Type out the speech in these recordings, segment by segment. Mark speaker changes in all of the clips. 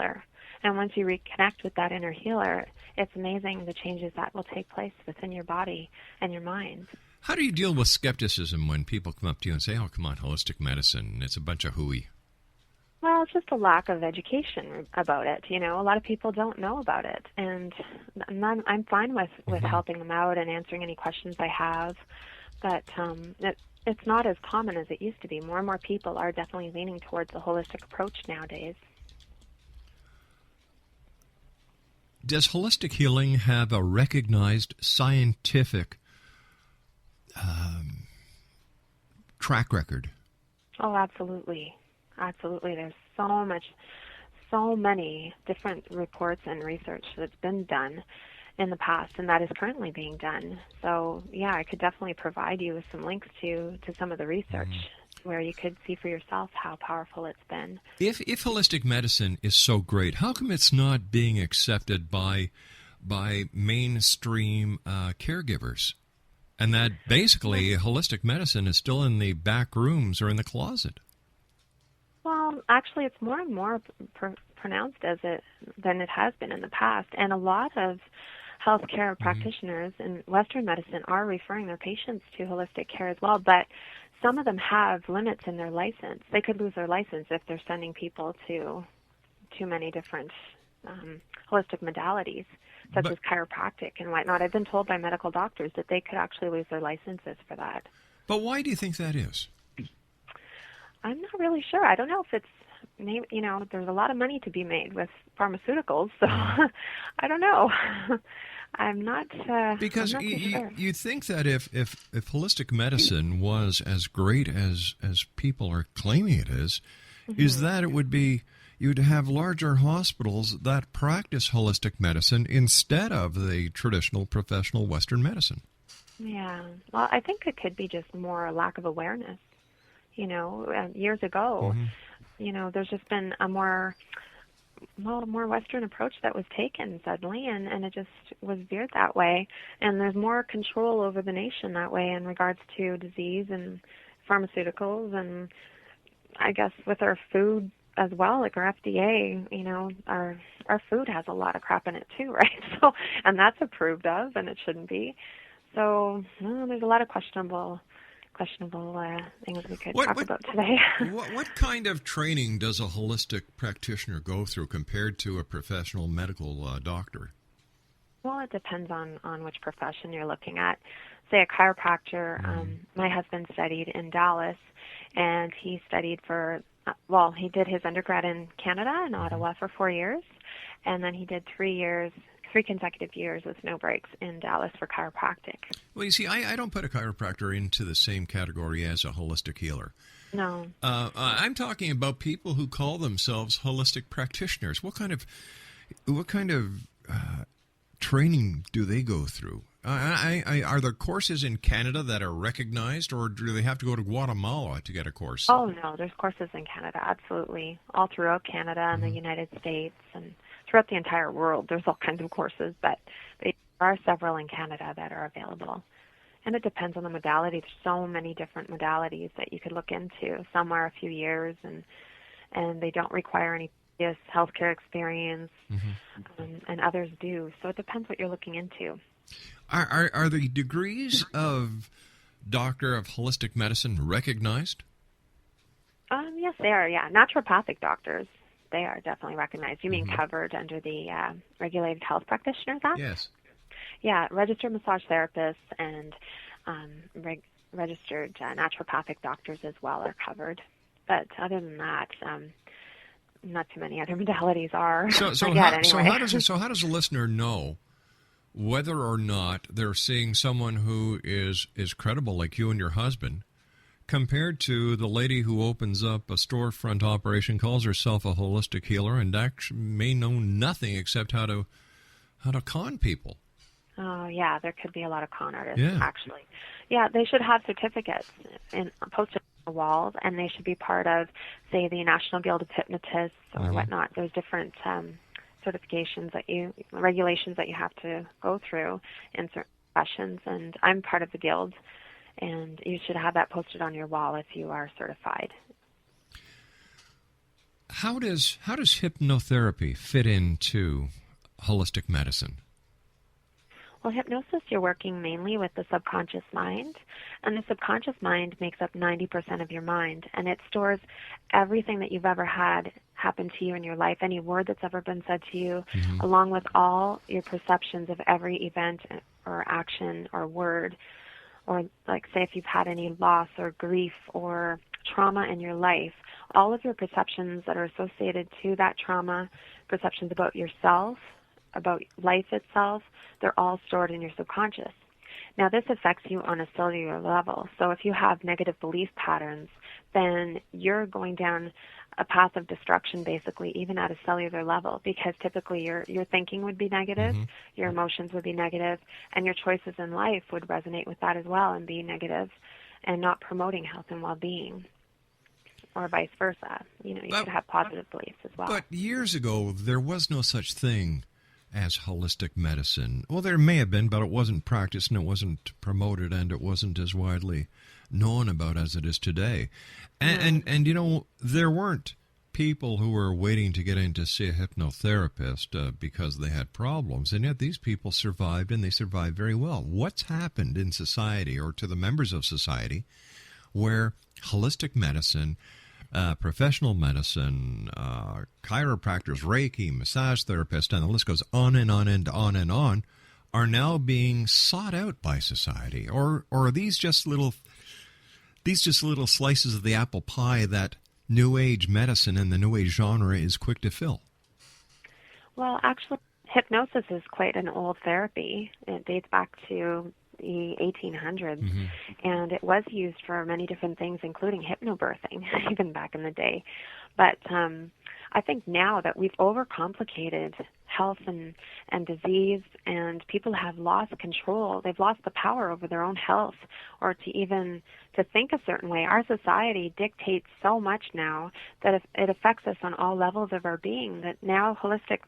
Speaker 1: healer. And once you reconnect with that inner healer, it's amazing the changes that will take place within your body and your mind.
Speaker 2: How do you deal with skepticism when people come up to you and say, oh, come on, holistic medicine, it's a bunch of hooey?
Speaker 1: Well, it's just a lack of education about it. A lot of people don't know about it. And I'm fine with helping them out and answering any questions they have. But it's not as common as it used to be. More and more people are definitely leaning towards the holistic approach nowadays.
Speaker 2: Does holistic healing have a recognized scientific track record?
Speaker 1: Oh, absolutely. Absolutely. There's so many different reports and research that's been done in the past, and that is currently being done. So, yeah, I could definitely provide you with some links to some of the research where you could see for yourself how powerful it's been.
Speaker 2: If holistic medicine is so great, how come it's not being accepted by mainstream caregivers? And that basically holistic medicine is still in the back rooms or in the closet?
Speaker 1: Well, actually, it's more and more pronounced than it has been in the past. And a lot of healthcare practitioners in Western medicine are referring their patients to holistic care as well. But some of them have limits in their license. They could lose their license if they're sending people to too many different holistic modalities, such as chiropractic and whatnot. I've been told by medical doctors that they could actually lose their licenses for that.
Speaker 2: But why do you think that is?
Speaker 1: I'm not really sure. I don't know if it's, there's a lot of money to be made with pharmaceuticals, so I don't know. I'm not
Speaker 2: because
Speaker 1: I'm not sure.
Speaker 2: You think that if holistic medicine was as great as people are claiming it is that it would be, you'd have larger hospitals that practice holistic medicine instead of the traditional professional Western medicine.
Speaker 1: Yeah. Well, I think it could be just more a lack of awareness. Years ago, there's just been a more Western approach that was taken suddenly, and it just was veered that way. And there's more control over the nation that way in regards to disease and pharmaceuticals, and I guess with our food as well, like our FDA, our food has a lot of crap in it too, right? So, and that's approved of, and it shouldn't be. So there's a lot of questionable things we could talk about today.
Speaker 2: What kind of training does a holistic practitioner go through compared to a professional medical doctor?
Speaker 1: Well, it depends on which profession you're looking at. Say a chiropractor, my husband studied in Dallas, and he studied he did his undergrad in Canada, in Ottawa, for 4 years, and then he did 3 consecutive years with no breaks in Dallas for chiropractic.
Speaker 2: Well, you see, I don't put a chiropractor into the same category as a holistic healer.
Speaker 1: No.
Speaker 2: I'm talking about people who call themselves holistic practitioners. What kind of training do they go through? Are there courses in Canada that are recognized, or do they have to go to Guatemala to get a course?
Speaker 1: Oh, no, there's courses in Canada, absolutely. All throughout Canada and the United States and throughout the entire world. There's all kinds of courses, but there are several in Canada that are available. And it depends on the modality. There's so many different modalities that you could look into. Some are a few years, and they don't require any previous healthcare experience, and others do. So it depends what you're looking into.
Speaker 2: Are the degrees of Doctor of Holistic Medicine recognized?
Speaker 1: Yes, they are, yeah. Naturopathic doctors, they are definitely recognized. You mean covered under the Regulated Health Practitioners Act?
Speaker 2: Yes.
Speaker 1: Yeah, registered massage therapists and registered naturopathic doctors as well are covered. But other than that, not too many other modalities are.
Speaker 2: So how does a listener know whether or not they're seeing someone who is credible, like you and your husband, compared to the lady who opens up a storefront operation, calls herself a holistic healer, and actually may know nothing except how to con people?
Speaker 1: Oh, yeah, there could be a lot of con artists, actually. Yeah, they should have certificates posted on the walls, and they should be part of, say, the National Guild of Hypnotists or whatnot. There's different certifications regulations that you have to go through in certain professions, and I'm part of the guild, and you should have that posted on your wall if you are certified.
Speaker 2: How does hypnotherapy fit into holistic medicine?
Speaker 1: Well, hypnosis, you're working mainly with the subconscious mind, and the subconscious mind makes up 90% of your mind, and it stores everything that you've ever had happen to you in your life, any word that's ever been said to you, along with all your perceptions of every event or action or word, or like say if you've had any loss or grief or trauma in your life, all of your perceptions that are associated to that trauma, perceptions about yourself, about life itself, they're all stored in your subconscious. Now, this affects you on a cellular level. So if you have negative belief patterns, then you're going down a path of destruction, basically, even at a cellular level, because typically your thinking would be negative, your emotions would be negative, and your choices in life would resonate with that as well and be negative and not promoting health and well-being, or vice versa. You could have positive beliefs as well.
Speaker 2: But years ago, there was no such thing as holistic medicine. Well, there may have been, but it wasn't practiced and it wasn't promoted and it wasn't as widely known about as it is today. And there weren't people who were waiting to get in to see a hypnotherapist because they had problems, and yet these people survived, and they survived very well. What's happened in society, or to the members of society, where holistic medicine, professional medicine, chiropractors, Reiki, massage therapists, and the list goes on and on and on and on, are now being sought out by society? Or are these just little slices of the apple pie that New Age medicine and the New Age genre is quick to fill?
Speaker 1: Well, actually, hypnosis is quite an old therapy. It dates back to the 1800s, and it was used for many different things, including hypnobirthing, even back in the day. But I think now that we've overcomplicated health and disease, and people have lost control, they've lost the power over their own health, or to think a certain way. Our society dictates so much now that it affects us on all levels of our being, that now holistic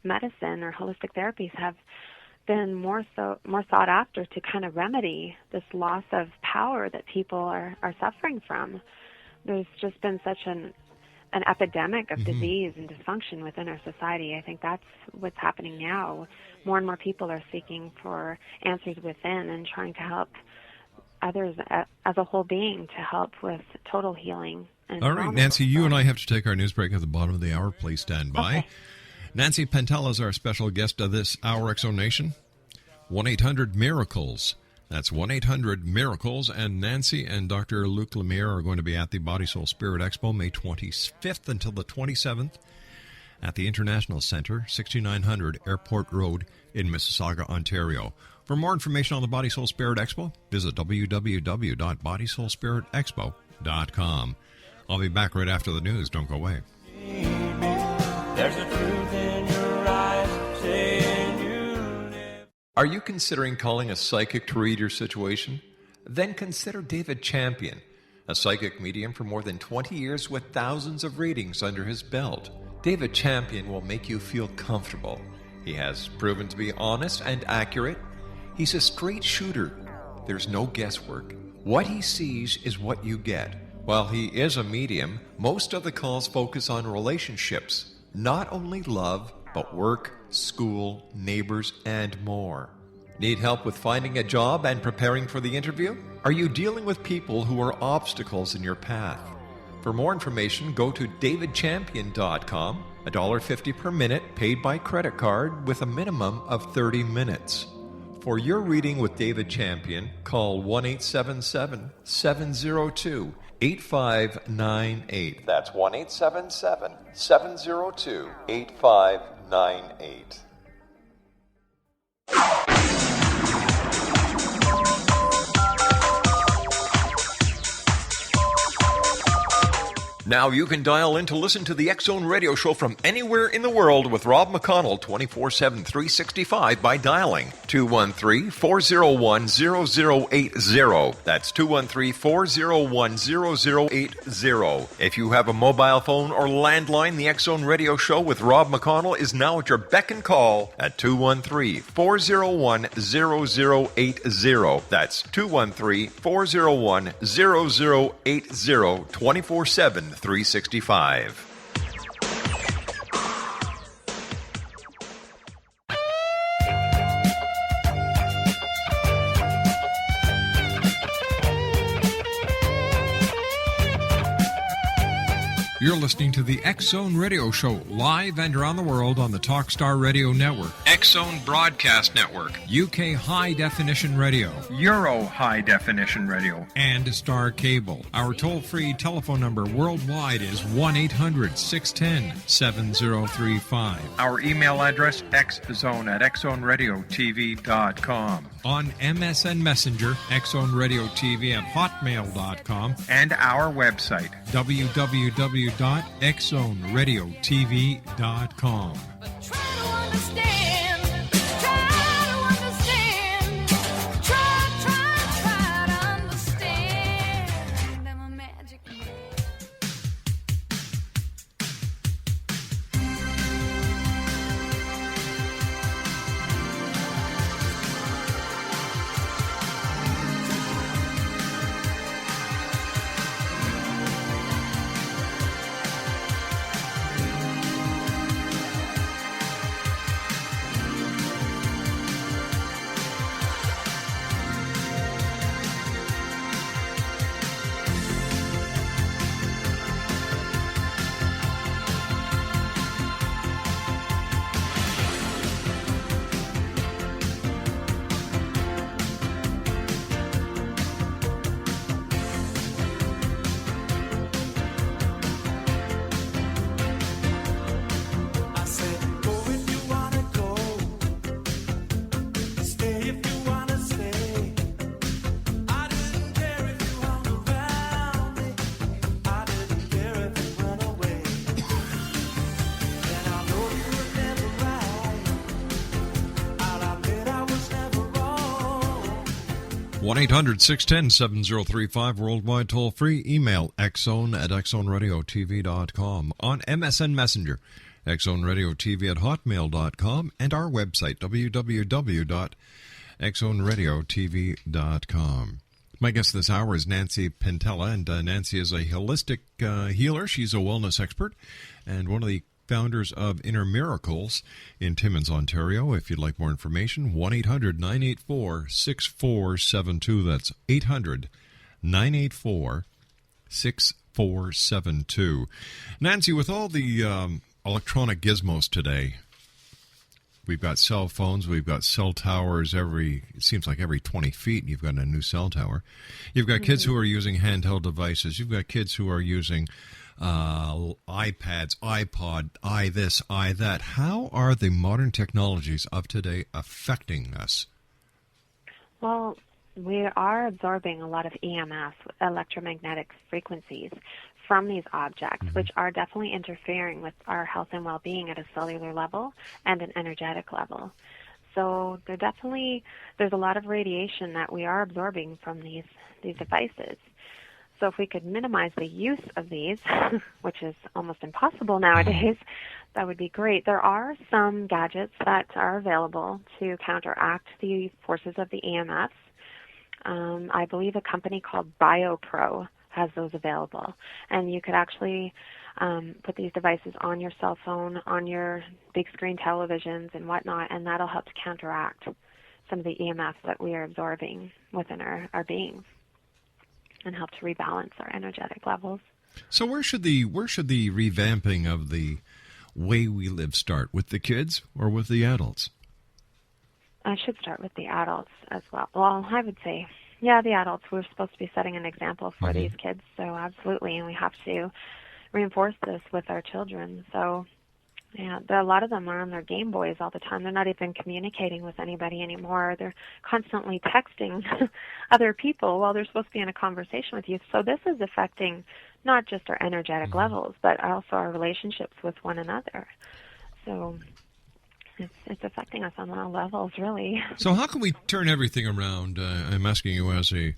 Speaker 1: medicine or holistic therapies have been more sought after to kind of remedy this loss of power that people are suffering from. There's just been such an epidemic of disease and dysfunction within our society. I think that's what's happening now. More and more people are seeking for answers within and trying to help others as a whole being to help with total healing.
Speaker 2: All right, Nancy, you and I have to take our news break at the bottom of the hour. Please stand by. Okay. Nancy Penttila is our special guest of this hour, Exo-Nation. 1-800-MIRACLES. That's 1-800-MIRACLES. And Nancy and Dr. Luc Lemire are going to be at the Body, Soul, Spirit Expo May 25th until the 27th at the International Center, 6900 Airport Road in Mississauga, Ontario. For more information on the Body, Soul, Spirit Expo, visit www.bodysoulspiritexpo.com. I'll be back right after the news. Don't go away.
Speaker 3: There's a truth in your eyes saying you live.
Speaker 2: Are you considering calling a psychic to read your situation? Then consider David Champion, a psychic medium for more than 20 years with thousands of readings under his belt. David Champion will make you feel comfortable. He has proven to be honest and accurate. He's a straight shooter. There's no guesswork. What he sees is what you get. While he is a medium, most of the calls focus on relationships. Not only love, but work, school, neighbors, and more. Need help with finding a job and preparing for the interview? Are you dealing with people who are obstacles in your path? For more information, go to davidchampion.com, $1.50 per minute paid by credit card with a minimum of 30 minutes. For your reading with David Champion, call 1-877-702-8598. That's 1-877-702-8598. Now you can dial in to listen to the X-Zone Radio Show from anywhere in the world with Rob McConnell 24/7, 365 by dialing 213-401-0080. That's 213-401-0080. If you have a mobile phone or landline, the X-Zone Radio Show with Rob McConnell is now at your beck and call at 213-401-0080. That's 213-401-0080, 24/7. 365. You're listening to the X Zone Radio Show, live and around the world on the Talkstar Radio Network, X Zone Broadcast Network, UK High Definition Radio, Euro High Definition Radio, and Star Cable. Our toll-free telephone number worldwide is 1-800-610-7035. Our email address, xzone@xzoneradiotv.com. On MSN Messenger, xzoneradiotv@hotmail.com, and our website, www.xzoneradiotv.com. One 1-800-610-7035, worldwide toll-free. Email xzone@xzoneradiotv.com. On MSN Messenger, xzoneradiotv@hotmail.com, and our website, www.xzoneradiotv.com. My guest this hour is Nancy Penttila, and Nancy is a holistic healer. She's a wellness expert and one of the founders of Inner Miracles in Timmins, Ontario. If you'd like more information, 1-800-984-6472. That's 800-984-6472. Nancy, with all the electronic gizmos today, we've got cell phones, we've got cell towers it seems like every 20 feet you've got a new cell tower. You've got kids who are using handheld devices. You've got kids who are using iPads, iPod, this, that. How are the modern technologies of today affecting us?
Speaker 1: Well, we are absorbing a lot of EMF, electromagnetic frequencies, from these objects, which are definitely interfering with our health and well-being at a cellular level and an energetic level. So there's a lot of radiation that we are absorbing from these devices. So if we could minimize the use of these, which is almost impossible nowadays, that would be great. There are some gadgets that are available to counteract the forces of the EMFs. I believe a company called BioPro has those available. And you could actually put these devices on your cell phone, on your big screen televisions and whatnot, and that'll help to counteract some of the EMFs that we are absorbing within our beings, and help to rebalance our energetic levels.
Speaker 2: So where should the revamping of the way we live start? With the kids or with the adults?
Speaker 1: I should start with the adults as well. Well, I would say, yeah, the adults. We're supposed to be setting an example for these kids, so absolutely, and we have to reinforce this with our children. So, yeah, a lot of them are on their Game Boys all the time. They're not even communicating with anybody anymore. They're constantly texting other people while they're supposed to be in a conversation with you. So this is affecting not just our energetic levels, but also our relationships with one another. So it's affecting us on all levels, really.
Speaker 2: So how can we turn everything around? I'm asking you as a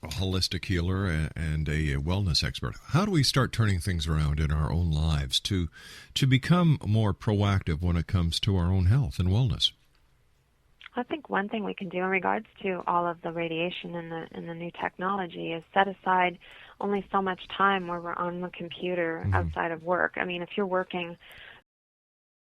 Speaker 2: holistic healer and a wellness expert. How do we start turning things around in our own lives to become more proactive when it comes to our own health and wellness?
Speaker 1: I think one thing we can do in regards to all of the radiation and the new technology is set aside only so much time where we're on the computer outside of work. I mean, if you're working